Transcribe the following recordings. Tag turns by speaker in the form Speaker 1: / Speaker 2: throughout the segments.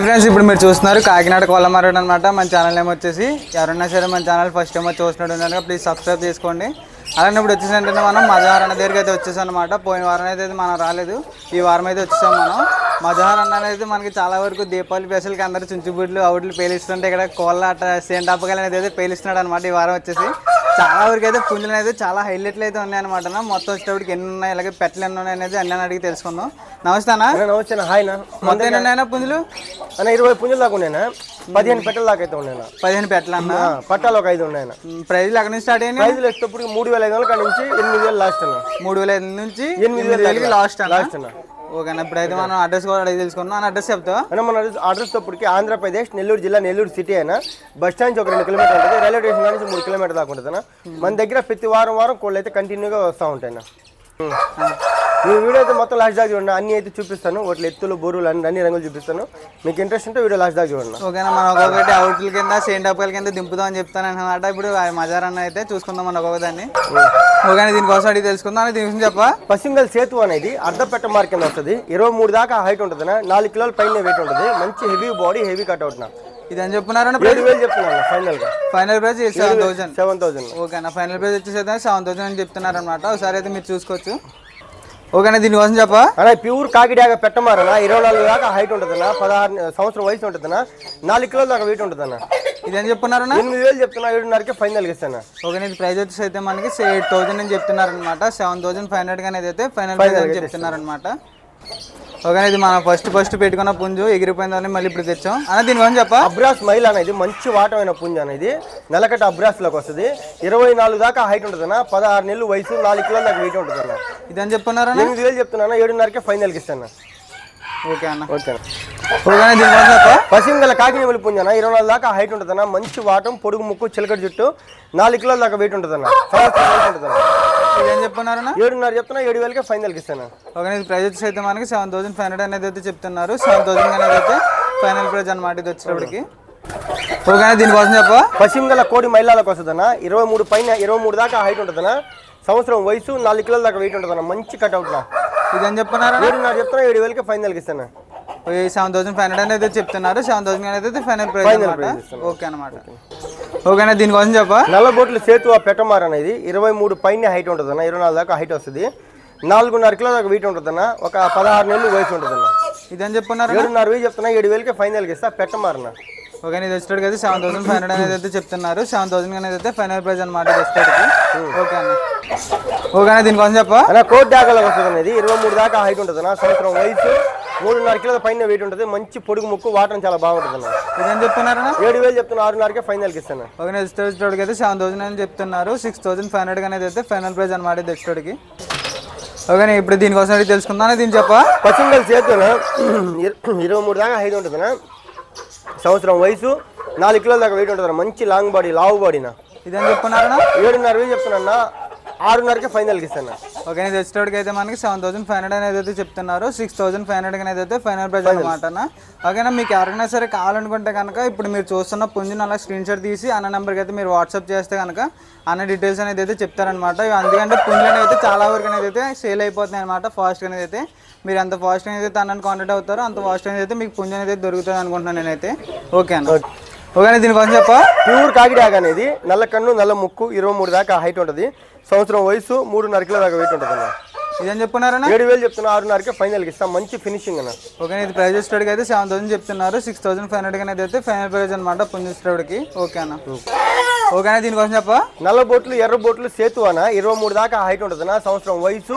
Speaker 1: Friends ఇప్పుడు మీరు చూస్తున్నారు కాకినాడ కోళ్ళ మార్కెట్ అనమాట. మన ఛానల్ నేమ్ వచ్చేసి ఎవరైనా సరే మన ఛానల్ ఫస్ట్ టైం చూస్తున్నట్టు ప్లీజ్ సబ్స్క్రైబ్ చేసుకోండి. అలానే ఇప్పుడు వచ్చేసంటే మనం మజహార్ అన్న దగ్గరికి అయితే వచ్చేసాం అనమాట. పోయిన వారం అయితే మనం రాలేదు, ఈ వారం అయితే వచ్చేసాం మనం. మజహార్ అన్న అనేది మనకి చాలా వరకు దీపావళి స్పెషల్కి అందరూ చుంచుబుడ్లు అవుట్లు పేలిస్తుంటే ఇక్కడ కోళ్ళ అట్ట సేంటాపకాయలు అనేది అయితే పేలిస్తున్నాడు అనమాట. ఈ వారం వచ్చేసి చాలా వరకు అయితే పుంజులు అయితే చాలా హైలైట్లు అయితే ఉన్నాయన్నమాట. మొత్తం వచ్చేటప్పటికి ఎన్ని ఉన్నాయి, అలాగే పెట్టలు ఎన్ని ఉన్నాయి అనేది అన్నీ అడిగి తెలుసుకుందాం. నమస్తే అన్న.
Speaker 2: నమస్తే. హాయ్ నా.
Speaker 1: మొత్తం ఎన్ని ఉన్నాయన్నా పుంజులు?
Speaker 2: అన్న 20 పుంజులు దాకా ఉన్నాయన్నా. 15 పెట్టల దాకా అయితే ఉన్నాయన్నా. 15
Speaker 1: పెట్టలు అన్న.
Speaker 2: పట్టాలు ఒక 5 ఉన్నాయన్న.
Speaker 1: ప్రైజ్లు అక్కడ నుంచి స్టార్ట్ అయ్యాయి.
Speaker 2: ప్రైజ్లు వచ్చేటప్పుడు 3,500 కాడ నుంచి 8,000 లాస్ట్ అన్న.
Speaker 1: 3,500 నుంచి
Speaker 2: 8,000
Speaker 1: లాస్ట్
Speaker 2: అన్న.
Speaker 1: ఓకే అన్న. ఇప్పుడైతే మనం అడ్రస్ కూడా అడిగి తెలుసుకున్నాం. అడ్రస్ చెప్తావా?
Speaker 2: మన అడ్రస్ తప్పటికి ఆంధ్రప్రదేశ్ నెల్లూరు జిల్లా నెల్లూరు సిటీ అయినా బస్ స్టాండ్ ఒక 2 కిలోమీటర్లు ఉంటుంది. రైల్వే స్టేషన్ నుంచి 3 కిలోమీటర్ల దాకా ఉంటుంది. మన దగ్గర ప్రతి వారం కోళ్ళు అయితే కంటిన్యూగా వస్తూ ఉంటాయి. ఈ వీడియో అయితే మొత్తం లాస్ట్ దాకా చూడండి. అన్ని అయితే చూపిస్తాను. వాటి ఎత్తులు బోరులు అన్ని రంగులు చూపిస్తాను. మీకు ఇంట్రెస్ట్ ఉంటే వీడియో లాస్ట్ దాకా చూడండి.
Speaker 1: ఓకేనా. మనం ఒక్కొక్కటి అవుట్ల కింద సేంటాపకాయల కింద దింపుదాం అని చెప్తాను అనమాట. ఇప్పుడు మజార్ అన్న అయితే చూసుకుందాం మనం ఒక్కొక్కదాన్ని. ఓకేనా. దీనికోసం అడిగి తెలుసుకుందాం. దీని చెప్పా.
Speaker 2: పసింగల్ సేతు అనేది అర్ధపెట్ట మార్క్ కింద వస్తుంది. 23 దాకా హైట్ ఉంటుంది. 4 కిలోల పైన వెయిట్ ఉంటుంది. మంచి హెవీ బాడీ, హెవీ కట్అవుట్.
Speaker 1: ఇది అని చెప్తున్నారన్న.
Speaker 2: 7,000 చెప్తున్నాను ఫైనల్ గా.
Speaker 1: Final price
Speaker 2: 7,000.
Speaker 1: ఓకేనా. ఫైనల్ ప్రైస్ వచ్చేసి 7,000 అని చెప్తున్నారు అనమాట. ఒకసారి అయితే మీరు చూసుకోవచ్చు. ఓకేనా. దీనికోసం చెప్పా.
Speaker 2: అలా ప్యూర్ కాకిడాగ పెట్టమారనా. 24 దాకా హైట్ ఉంటుందన్న. 16 సంవత్సరం వయసు ఉంటుందన్న. 4 కిలోల దాకా వెయిట్ ఉంటుందన్న.
Speaker 1: ఇదేం చెప్తున్నారన్న?
Speaker 2: 8,000 చెప్తున్నా. 7,500కే ఫైనల్ ఇస్తాను.
Speaker 1: ఓకే. ఇది ప్రైస్ వచ్చేసి అయితే మనకి 8,000 అని చెప్తున్నారు అనమాట. 7,500 గానే అయితే ఫైనల్ ప్రైస్ అని చెప్తున్నారు అనమాట. ఓకే. ఇది మనం ఫస్ట్ పెట్టుకున్న పుంజు ఎగిరిపోయిందని మళ్ళీ ఇప్పుడు తెచ్చాం అన్న. దీనికోసం చెప్పా.
Speaker 2: అబ్రాస్ మైల్ అనేది మంచి వాటమైన పుంజు అనేది. నెలకట్ట అబ్రాస్ లోకి వస్తుంది. 24 దాకా హైట్ ఉంటుందన్న. 16 నెలలు వయసు, 4 కిలోల దాకా వెయిట్ ఉంటుందన్న.
Speaker 1: ఇదని చెప్తున్నారా?
Speaker 2: 8,000 చెప్తున్నా. 7,500కే ఫైనల్కి ఇస్తాను.
Speaker 1: ఓకే అన్న.
Speaker 2: ఓకే.
Speaker 1: దీనికోసం చెప్పా.
Speaker 2: పసింగల కాకినేమిలి పుంజన 24 దాకా హైట్ ఉంటుందన్న. మంచి వాటం, పొడుగు ముక్కు, చిలకడ జుట్టు, 4 కిలోల దాకా వెయిట్ ఉంటుందన్న.
Speaker 1: ఏం చెప్తున్నారన్న?
Speaker 2: 7,500 చెప్తున్నా. 7,000కే ఫైనల్కి ఇస్తాను.
Speaker 1: ఓకే. ఇది ప్రైస్ వచ్చేసి అయితే మనకి 7,500 అనేది అయితే చెప్తున్నారు. 7,000 అనేది అయితే ఫైనల్ ప్రైస్ అనమాట ఇది వచ్చేటప్పటికి. ఓకే. దీనికోసం చెప్పా.
Speaker 2: పసింగల కోడి మైలాలకు వస్తుందన్న. 23 పైన 23 దాకా హైట్ ఉంటుందన్న. సంవత్సరం వయసు, 4 కిలోల దాకా వెయిట్ ఉంటుందన్న. మంచి కట్అవుట్.
Speaker 1: ఇదని చెప్తున్నారా?
Speaker 2: 7,500 చెప్తున్నా. 7,000కే ఫైనల్కి ఇస్తాను.
Speaker 1: 7,500 అనేది చెప్తున్నారు. 7,000 అనేది ఫైనల్ ప్రైస్ అనమాట. ఓకే అనమాట. ఓకేనా. దీనికోసం చెప్పా.
Speaker 2: నల్లబొట్లు సేతు పెట్టమార్ అనేది 23 పైన హైట్ ఉంటుందన్న. 24 దాకా హైట్ వస్తుంది. 4.5 కిలో దాకా వెయిట్ ఉంటుందన్న. ఒక 16 నెలలు వయసు ఉంటుందన్న.
Speaker 1: ఇదని చెప్పున్నారు.
Speaker 2: 7,500 చెప్తున్నా. 7,000కే ఫైనల్కి ఇస్తా. పెట్టమారన్న.
Speaker 1: ఓకే. ఇది వచ్చేటప్పుడు అయితే 7,500 అనేది అయితే చెప్తున్నారు. 7,000 అనేది అయితే ఫైనల్ ప్రైస్ అనమాట వచ్చేటప్పటికి. ఓకే అన్న. ఓకేనా. దీనికోసం చెప్పా.
Speaker 2: అలా కోట్ డాగలకు వస్తుంది అనేది 23 దాకా హైట్ ఉంటుందన్న. సంవత్సరం వయసు, 3.5 కిలోల పైన వెయిట్ ఉంటుంది. మంచి పొడుగు ముక్కు, వాటం చాలా బాగుంటుంది.
Speaker 1: ఇదేం చెప్తున్నారన్నా?
Speaker 2: 7,000 చెప్తున్నా. 6,500కే ఫైనల్కి ఇస్తాను.
Speaker 1: ఓకే. వచ్చేటప్పటికి అయితే 7,000 అని చెప్తున్నారు. 6,500 అనేది అయితే ఫైనల్ ప్రైస్ అనమాట ఇది వచ్చేటప్పటికి. ఓకే. ఇప్పుడు దీనికోసం అడిగి తెలుసుకుందాం. దీని చెప్పా.
Speaker 2: పసింగల్ చేతున 23 దాకా హైట్ ఉంటుందన్న. సంవత్సరం వయసు, 4 కిలోల దాకా వెయిట్ ఉంటుంది. మంచి లాంగ్ బాడీ, లావు బాడీనా.
Speaker 1: ఇదేం చెప్తున్నారన్నా?
Speaker 2: 7,500 చెప్తున్నా. 6,500కే ఫైనల్కి ఇస్తాను.
Speaker 1: ఓకే. ఇది వచ్చేటప్పటికి అయితే మనకి 7,500 అనేది అయితే చెప్తున్నారు. 6,500 అనేది అయితే ఫైనల్ ప్రైస్ అనమాట. ఓకేనా. మీకు ఎవరికైనా సరే కావాలనుకుంటే కనుక ఇప్పుడు మీరు చూస్తున్న పుంజుని అలా స్క్రీన్ షాట్ తీసి అన్న నెంబర్కి అయితే మీరు వాట్సాప్ చేస్తే కనుక అన్న డీటెయిల్స్ అనేది అయితే చెప్తారనమాట. అందుకంటే పుంజులు అనేది అయితే చాలా వరకు అనేది అయితే సేల్ అయిపోతున్నాయి అనమాట. ఫాస్ట్ అనేది అయితే మీరు ఎంత ఫాస్ట్ అనేది అయితే అన్నని కాంటాక్ట్ అవుతారో అంత ఫాస్ట్ అనేది అయితే మీకు పుంజు అనేది దొరుకుతుంది అనుకుంటున్నాను నేనైతే. ఓకే అన్న. ఓకే. దీనికోసం చెప్పా.
Speaker 2: ప్యూర్ కాకిడాగ అనేది నల్ల కన్ను, నల్ల ముక్కు, 23 దాకా హైట్ ఉంటుంది. సంవత్సరం వయసు, 3.5 కిలో దాకా వెయిట్ ఉంటుంది అన్న.
Speaker 1: ఇదేం చెప్పున్నారన్నా?
Speaker 2: 7,000 చెప్తున్నా. 6,500కే ఫైనల్కి ఇస్తాం. మంచి ఫినిషింగ్ అన్న.
Speaker 1: ఓకే. ఇది ప్రైస్ వచ్చేటప్పటికి అయితే 7,000 చెప్తున్నారు. 6,500 అనేది అయితే ఫైనల్ ప్రైస్ అనమాట పుంజు వచ్చేటప్పటికి. ఓకే అన్న. ఓకే. దీనికోసం చెప్పా.
Speaker 2: నల్ల బొట్లు, ఎర్ర బొట్లు సేతు అన్న 23 దాకా హైట్ ఉంటుందన్న. సంవత్సరం వయసు,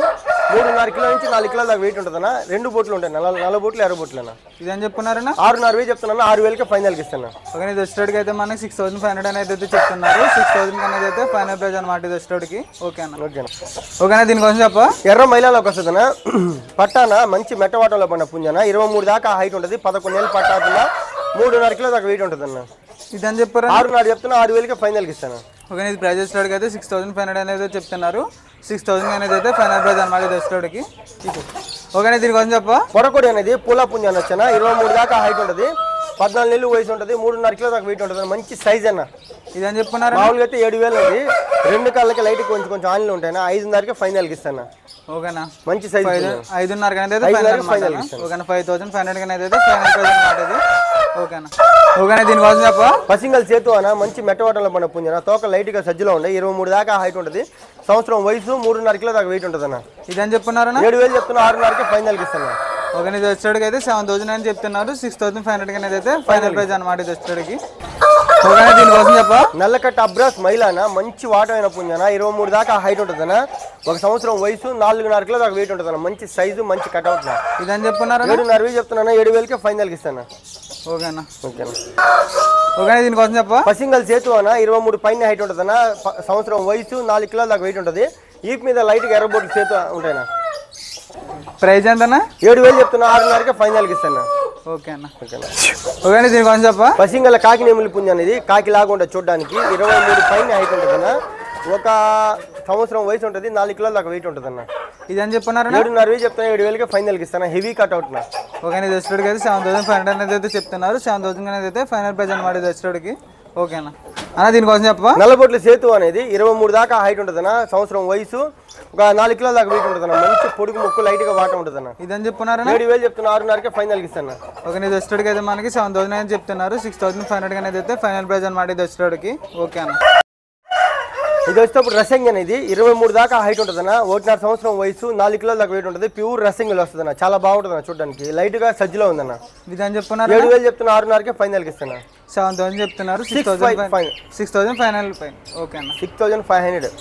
Speaker 2: 3.5 కిలో నుంచి 4 కిలో దాకా వెయిట్ ఉంటుందన్న. 2 బొట్లు ఉంటాయి. నల్ల బొట్లు, ఎర్ర బొట్లు అన్న.
Speaker 1: ఇదేం చెప్పున్నారన్నా?
Speaker 2: 6,500 చెప్తున్నా. 6,000కే ఫైనల్కి ఇస్తాను.
Speaker 1: ఓకే. ఇది వచ్చేటప్పటికి అయితే మనకి 6,500 అనేది అయితే చెప్తున్నారు. 6,000 అనేది అయితే ఫైనల్ ప్రైస్ అనమాట ఇది వచ్చేటప్పటికి. ఓకే అన్న. ఓకేనా. దీనికోసం చెప్పా.
Speaker 2: ఎర్ర మైలాలోకి వస్తుందన్న. పట్టాన మంచి మెట్టవాటంలో పడిన పుంజన 23 దాకా హైట్ ఉంటుంది. 11 నెలలు పట్టాకుండా 3.5 కిలో దాకా వెయిట్ ఉంటుందన్న.
Speaker 1: ఇదని చెప్పారు.
Speaker 2: 6,500 చెప్తున్నా. 6,000కే ఫైనల్కి ఇస్తాను.
Speaker 1: ఓకే. ఇది ప్రైస్ వచ్చేటప్పటికి అయితే 6,500 అనేది చెప్తున్నారు. 6,000 అనేది అయితే ఫైనల్ ప్రైస్ అనమాట ఇది వచ్చేటప్పటికి. ఓకే. దీనికోసం చెప్పా.
Speaker 2: పొరకొడి అనేది పూల పుంజ వచ్చాన 23 దాకా హైట్ ఉంటుంది. 14 నెలలు వయసు ఉంటుంది. 3.5 కిలో దాకా వెయిట్ ఉంటుంది. మంచి సైజ్ అన్న.
Speaker 1: ఇదని చెప్పున్నారు.
Speaker 2: మామూలుగా అయితే 7,000 ఉంది. 2 కాళ్ళకి లైట్ కొంచెం ఆయిల్ ఉంటాయి. 5,500కే ఫైనల్కి ఇస్తాను.
Speaker 1: ఓకేనా.
Speaker 2: మంచి సైజ్
Speaker 1: 5,500 అనేది ఫైనల్ అనమాట. ఓకేనా. 5,500 అనేది ఫైనల్ ప్రైస్ అనమాట ఇది. ఓకేనా ఓకేనా దీనికోసం చెప్ప
Speaker 2: పసింగల్ సేతు అన్న మంచి మెట్టవాటంలో పడిన పుంజన తోక లైట్గా సజ్జలో ఉండే 23 దాకా హైట్ ఉంటుంది సంవత్సరం వయసు 3.5 కిలో దాకా వెయిట్ ఉంటుంది అన్న
Speaker 1: ఇదని చెప్తున్నారన్నా
Speaker 2: 7,000 చెప్తున్నా 6.5కి ఫైనల్కి ఇస్తాను
Speaker 1: ఓకే ఇది వచ్చేటికి అయితే 7,000 అని చెప్తున్నారు 6,500 అనేది అయితే ఫైనల్ ప్రైస్ అనమాట ఇది వచ్చేటికి ఓకే దీనికోసం చెప్ప
Speaker 2: నల్లకట్ట అబ్రాస్ మైలాన మంచి వాటమైన పుంజన 23 దాకా హైట్ ఉంటుందన్న ఒక సంవత్సరం వయసు 4.5 కిలో దాకా వెయిట్ ఉంటుందన్న మంచి సైజు మంచి కట్అవుట్
Speaker 1: ఇదని చెప్తున్నారు
Speaker 2: 7.5 చెప్తున్నా 7,000కి ఫైనల్కి ఇస్తాను
Speaker 1: ఓకేనా
Speaker 2: ఓకేనా
Speaker 1: ఓకే దీనికోసం చెప్ప
Speaker 2: పసింగల్ సేతు అన్న 23 పైన హైట్ ఉంటుందన్న సంవత్సరం వయసు 4 కిలోల దాకా వెయిట్ ఉంటుంది ఈప్ మీద లైట్గా ఎర్రబొట్లు సేతు ఉంటాయినా
Speaker 1: ప్రైస్ ఎంతనా
Speaker 2: 7,000 చెప్తున్నా 6.5కి ఫైనల్కి ఇస్తాను
Speaker 1: ఓకే అన్న ఓకే దీనికోసం చెప్ప
Speaker 2: పసింగల కాకి నెమిలి పుంజ అనేది కాకి లాగా ఉంటుంది చూడడానికి 23 పైన హైట్ ఉంటుందన్న ఒక సంవత్సరం వయసు ఉంటుంది 4 కిలోల దాకా వెయిట్ ఉంటుందన్న
Speaker 1: ఇదని చెప్పున్నారు
Speaker 2: 7.5 చెప్తున్నా 7,000కి ఫైనల్కి ఇస్తాను హెవీ కట్అవుట్ నా
Speaker 1: ఓకే ఇది వచ్చేటికి అయితే 7,500 అనేది అయితే చెప్తున్నారు 7,000 అనేది అయితే ఫైనల్ ప్రైస్ అనమాట ఇది వచ్చేటికి ఓకేనా అన్న దీనికోసం చెప్ప
Speaker 2: నల్లబొట్ల సేతు అనేది 23 దాకా హైట్ ఉంటుందన్న సంవత్సరం వయసు ఒక 4 కిలోల దాకా వెయిట్ ఉంటుందన్న మంచి పొడుగు ముక్కు లైట్గా వాట ఉంటుందన్న
Speaker 1: ఇదని చెప్పున్నారు
Speaker 2: 7,000 చెప్తున్నా 6.5కి ఫైనల్కి ఇస్తాను
Speaker 1: ఓకే ఇది వచ్చేటికి అయితే మనకి 7,000 అని చెప్తున్నారు 6,500 అనేది అయితే ఫైనల్ ప్రైస్ అనమాట ఇది వచ్చేటికి ఓకే అన్న
Speaker 2: ఇది వచ్చేటప్పుడు రసంగి అనేది 23 దాకా హైట్ ఉంటుందన్న 1.5 సంవత్సరం వయసు 4 కిలోల దాకా వెయిట్ ఉంటుంది ప్యూర్ రసంగిలో వస్తుందన్న చాలా బాగుంటుందన్న చూడడానికి లైట్గా సజ్జలో ఉందన్న
Speaker 1: ఇదని చెప్పున్నారు
Speaker 2: 7,000 చెప్తున్నా 6.5కి ఫైనల్కి ఇస్తాను
Speaker 1: 7,000 చెప్తున్నారు 6,000 ఫైనల్ పైన ఓకే అన్న
Speaker 2: 6,500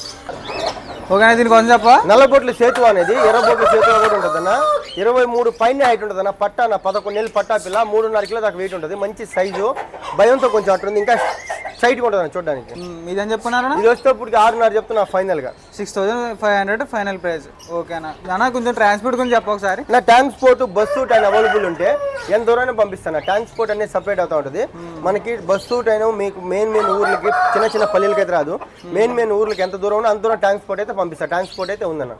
Speaker 1: ఓకేనా దీనికోసం చెప్ప
Speaker 2: నల్లబొట్ల సేతు అనేది ఎర్రబొట్ల సేతులో కూడా ఉంటుందన్న 23 పైన హైట్ ఉంటుందన్న పట్టాన 11 నెలలు పట్టా పిల్ల 3.5 కిలో దాకా వెయిట్ ఉంటుంది మంచి సైజు భయంతో కొంచెం అట్టుంది ఇంకా సైట్గా ఉంటుందన్న చూడడానికి
Speaker 1: ఇదని చెప్పున్నారా
Speaker 2: ఇది వచ్చేటప్పటికి 6.5 చెప్తున్నా ఫైనల్గా
Speaker 1: 6,500 ఫైనల్ ప్రైస్ ఓకేనా అన్న కొంచెం ట్రాన్స్పోర్ట్ గురించి చెప్ప ఒకసారి
Speaker 2: నా ట్రాన్స్పోర్ట్ బస్సు ట్రైన్ అవైలబుల్ ఉంటే ఎంత దూరాన్ని పంపిస్తాను ట్రాన్స్పోర్ట్ అనేది సపరేట్ అవుతూ ఉంటుంది మనకి బస్సు ట్రైన్ మీకు మెయిన్ ఊర్లకి చిన్న పల్లెలకి అయితే రాదు మెయిన్ ఊర్లకి ఎంత దూరం ఉందో అంత దూరం ట్రాన్స్పోర్ట్ అయితే పంపిస్తాను ట్రాన్స్పోర్ట్ అయితే ఉందన్న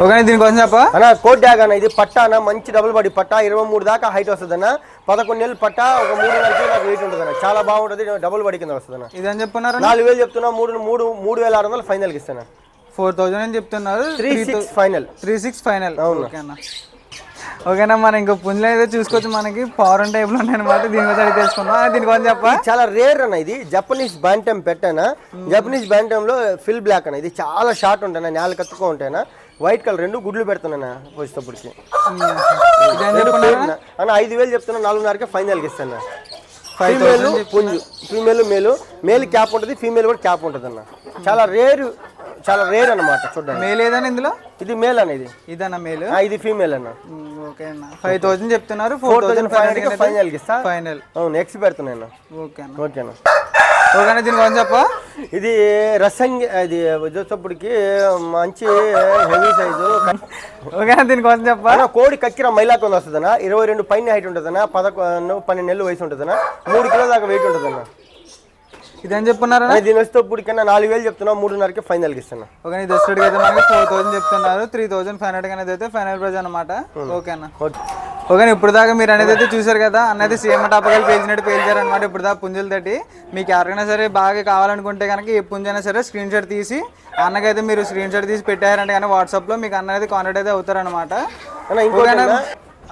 Speaker 1: ఓకే దీనికోసం చెప్ప
Speaker 2: అన్న కోట్ డ్యాగ్ అన్న ఇది పట్టా అన్న మంచి డబుల్ బాడీ పట్టా 23 దాకా హైట్ వస్తుందన్న 11 నెలలు పట్టా ఒక 3.5 కిలో దాకా వెయిట్ ఉంటుందన్న చాలా బాగుంటుంది డబుల్ బాడీ కింద వస్తుందన్న
Speaker 1: ఇదని చెప్పున్నారు
Speaker 2: 4,000 చెప్తున్నా 3,600 ఫైనల్కి ఇస్తాను
Speaker 1: 4,000 అని చెప్తున్నారు
Speaker 2: 3,600 ఫైనల్
Speaker 1: 3,600 ఫైనల్ ఓకేనా ఓకేనా మనం ఇంకో పుంజులు అయితే చూసుకోవచ్చు మనకి పవర్ టైప్ లో ఉన్నాయన్నమాట దీని మీద అయితే తెలుసుకుందాం దీనికోసం చెప్ప
Speaker 2: చాలా రేర్ అన్న ఇది జపనీస్ బ్యాంటమ్ పెట్టానా జపనీస్ బ్యాంటమ్ లో ఫిల్ బ్లాక్ అన్న ఇది చాలా షార్ట్ ఉంటాయి నేల కత్తుకో ఉంటాయినా వైట్ కలర్ 2 గుడ్లు పెడుతున్నా వచ్చేటప్పటికి అన్న 5,000 చెప్తున్నా 4.5కి ఫైనల్కి ఇస్తాను ఫీమేల్ పుంజు ఫీమేల్ మేల్ క్యాప్ ఉంటుంది ఫీమేల్ కూడా క్యాప్ ఉంటుంది అన్న చాలా రేర్ అన్నమాట చూడండి
Speaker 1: మేల్ ఏదన్నా ఇందులో
Speaker 2: ఇది మేల్ అన్న
Speaker 1: ఇదన్నా మేల్
Speaker 2: ఇది ఫీమేల్ అన్న
Speaker 1: ఓకే అన్న 5,000 చెప్తున్నారు
Speaker 2: 4,500 ఫైనల్కి ఇస్తా
Speaker 1: ఫైనల్
Speaker 2: అవును ఎక్స్ పెడుతున్నా
Speaker 1: ఓకేనా
Speaker 2: ఓకేనా
Speaker 1: ఓకేనా దీనికోసం చెప్ప
Speaker 2: ఇది రసంగి ఇది వచ్చేటప్పటికి మంచి హెవీ సైజు
Speaker 1: ఓకేనా దీనికోసం చెప్ప
Speaker 2: కోడి కక్కిర మైలాకొని వస్తుందన్న 22 పైన హైట్ ఉంటుందన్న 12 నెలలు వయసు ఉంటుందన్న 3 కిలో దాకా వెయిట్ ఉంటుందన్న
Speaker 1: ఇదని చెప్పున్నారా
Speaker 2: దీని వచ్చేటప్పటికన్నా 4,000 చెప్తున్నా 3.5కి ఫైనల్కి ఇస్తాను
Speaker 1: ఓకే ఇది వచ్చేటికి అయితే మనకి 4,000 చెప్తున్నారు 3,500 అనేది అయితే ఫైనల్ ప్రైస్ అనమాట ఓకేనా ఓకే ఇప్పుడు దాకా మీరు అనేది అయితే చూసారు కదా అన్నది సీఎం టాపకాయలు పేల్చినట్టు పేల్చారు అనమాట ఇప్పుడు దాకా పుంజులు తట్టి మీకు ఎవరికైనా సరే బాగా కావాలనుకుంటే కనుక ఏ పుంజైనా సరే స్క్రీన్ షాట్ తీసి అన్నకైతే మీరు స్క్రీన్ షాట్ తీసి పెట్టారంటే కానీ వాట్సాప్లో మీకు అన్న అయితే కాంటాక్ట్ అయితే అవుతారనమాట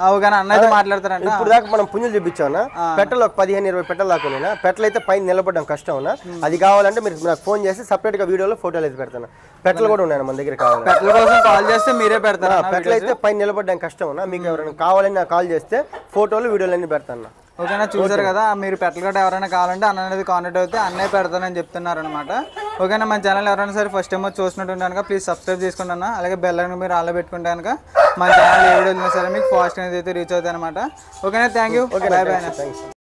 Speaker 1: ఓకేనా అన్న అయితే మాట్లాడతారంట
Speaker 2: ఇప్పుడు దాకా మనం పుంజులు చూపించామన్నా పెట్టలు ఒక 15-20 పెట్టలు దాకా పెట్టలు అయితే పైన నిలబడడం కష్టం ఉన్నా అది కావాలంటే మీరు నాకు ఫోన్ చేసి సపరేట్ గా వీడియోలో ఫోటోలు అయితే పెడతాను పెట్టలు కూడా ఉన్నాయి మన దగ్గర కావాలి
Speaker 1: పెట్టల కోసం కాల్ చేస్తే మీరే పెడతారు
Speaker 2: పెట్టలు అయితే పైన నిలబడడం కష్టం ఉన్నా మీకు ఎవరైనా కావాలని నాకు కాల్ చేస్తే ఫోటోలు వీడియోలు అన్ని పెడతాను
Speaker 1: ఓకేనా చూసారు కదా మీరు పెట్టలు గట్ట ఎవరైనా కావాలంటే అన్న అనేది కాంటాక్ట్ అయితే అన్నయ్య పెడతానని చెప్తున్నారు అనమాట ఓకేనా మన ఛానల్ ఎవరైనా సరే ఫస్ట్ టైం చూసినట్టు కనుక ప్లీజ్ సబ్స్క్రైబ్ చేసుకోండి అన్న అలాగే బెల్ ఐకాన్ మీరు ఆలో పెట్టుకుంటే కనుక మన ఛానల్ ఏ వీడియో సరే మీకు ఫాస్ట్ అనేది అయితే రీచ్ అవుతాయి అనమాట ఓకేనా థ్యాంక్ యూ బాయ్ బాయ్.